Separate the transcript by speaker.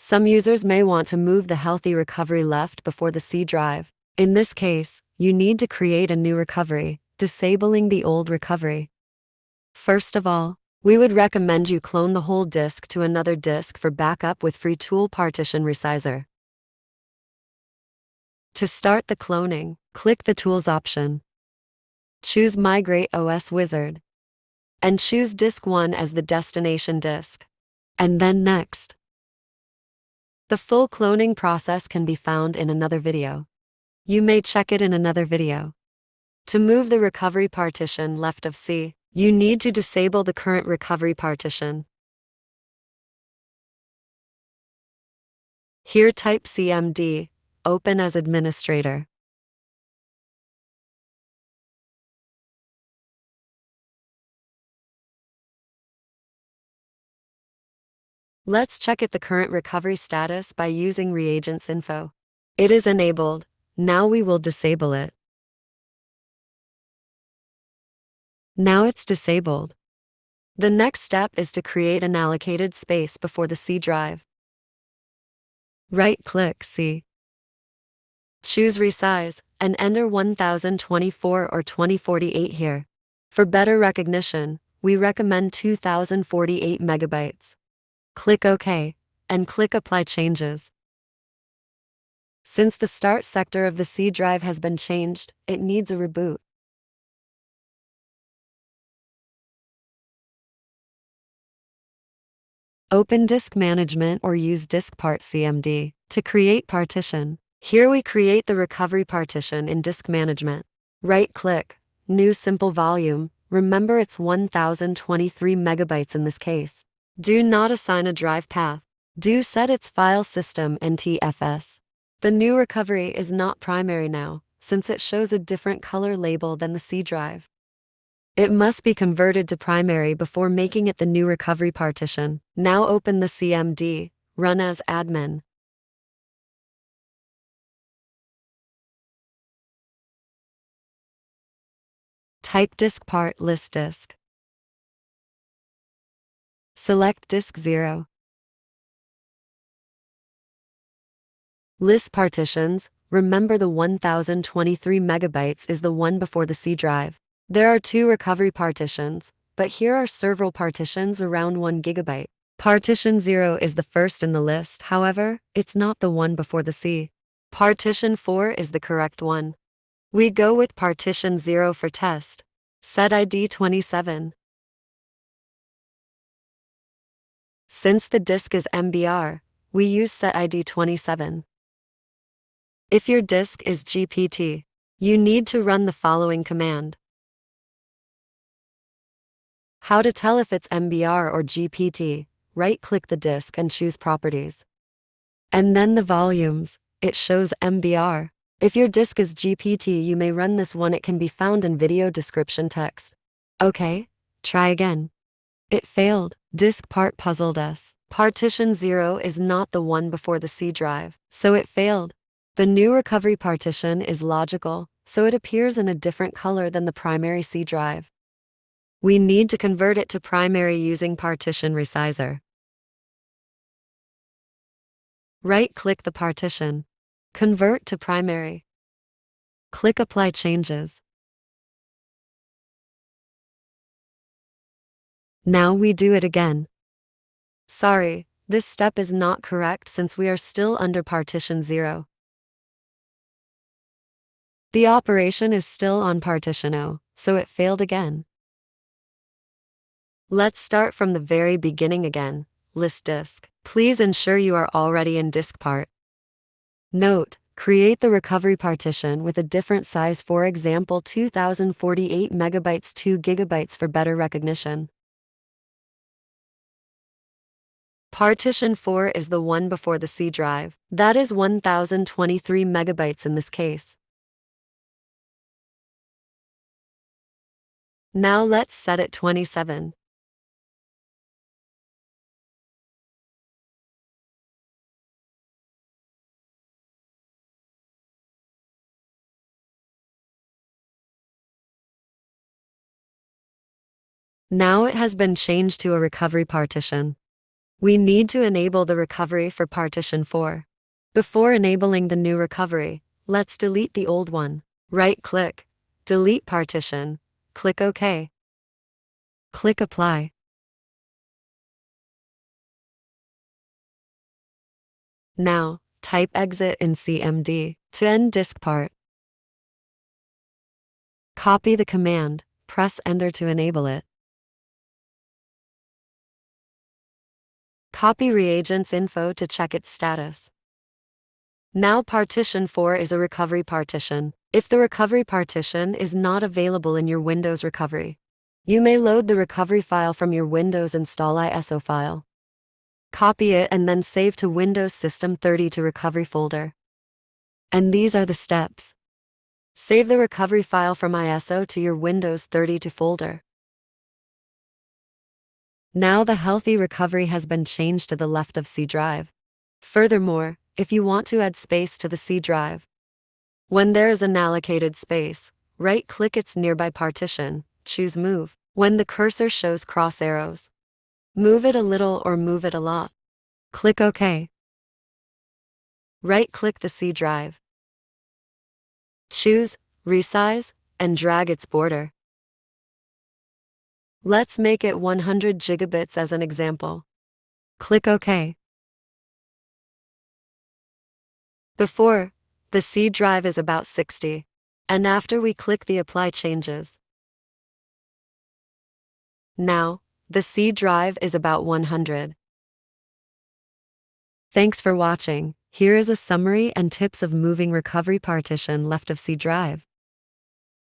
Speaker 1: Some users may want to move the Healthy Recovery left before the C drive. In this case, you need to create a new recovery, disabling the old recovery. First of all, we would recommend you clone the whole disk to another disk for backup with free tool Partition Resizer. To start the cloning, click the Tools option. Choose Migrate OS Wizard. And choose Disk 1 as the destination disk. And then Next. The full cloning process can be found in another video. You may check it in another video. To move the recovery partition left of C, you need to disable the current recovery partition. Here type CMD, open as administrator. Let's check the current recovery status by using reagentc. It is enabled. Now we will disable it. Now it's disabled. The next step is to create an allocated space before the C drive. Right-click C. Choose Resize, and enter 1024 or 2048 here. For better recognition, we recommend 2048 megabytes. Click OK, and click Apply Changes. Since the start sector of the C drive has been changed, it needs a reboot. Open Disk Management or use Diskpart CMD to create partition. Here we create the recovery partition in Disk Management. Right-click, New Simple Volume. Remember it's 1023 megabytes in this case. Do not assign a drive path. Do set its file system NTFS. The new recovery is not primary now, since it shows a different color label than the C drive. It must be converted to primary before making it the new recovery partition. Now open the CMD, run as admin. Type Diskpart list disk. Select disk 0. List partitions. Remember the 1023 megabytes is the one before the C drive. There are 2 recovery partitions, but here are several partitions around 1 gigabyte. Partition 0 is the first in the list, however, it's not the one before the C. Partition 4 is the correct one. We go with partition 0 for test. Set ID 27. Since the disk is MBR, we use set ID 27. If your disk is GPT, you need to run the following command. How to tell if it's MBR or GPT? Right-click the disk and choose Properties. And then the volumes, it shows MBR. If your disk is GPT, you may run this one. It can be found in video description text. Okay, try again. It failed. Diskpart puzzled us. Partition 0 is not the one before the C drive, so it failed. The new recovery partition is logical, so it appears in a different color than the primary C drive. We need to convert it to primary using Partition Resizer. Right-click the partition. Convert to primary. Click Apply Changes. Now we do it again. Sorry, this step is not correct since we are still under partition 0. The operation is still on partition 0, so it failed again. Let's start from the very beginning again. List disk. Please ensure you are already in Diskpart. Note, create the recovery partition with a different size, for example 2048 megabytes 2 gigabytes for better recognition. Partition 4 is the one before the C drive. That is 1023 megabytes in this case. Now let's set it 27. Now it has been changed to a recovery partition. We need to enable the recovery for partition 4. Before enabling the new recovery, let's delete the old one. Right-click, delete partition, click OK. Click Apply. Now, type exit in CMD to end Diskpart. Copy the command, press Enter to enable it. Copy reagents info to check its status. Now partition 4 is a recovery partition. If the recovery partition is not available in your Windows recovery, you may load the recovery file from your Windows install ISO file. Copy it and then save to Windows System 30 to recovery folder. And these are the steps. Save the recovery file from ISO to your Windows 30 to folder. Now the Healthy Recovery has been changed to the left of C drive. Furthermore, if you want to add space to the C drive, when there is an allocated space, right-click its nearby partition, choose Move. When the cursor shows cross arrows, move it a little or move it a lot. Click OK. Right-click the C drive. Choose Resize and drag its border. Let's make it 100 gigabits as an example. Click OK. Before, the C drive is about 60, and after we click the Apply changes. Now, the C drive is about 100. Thanks for watching. Here is a summary and tips of moving recovery partition left of C drive.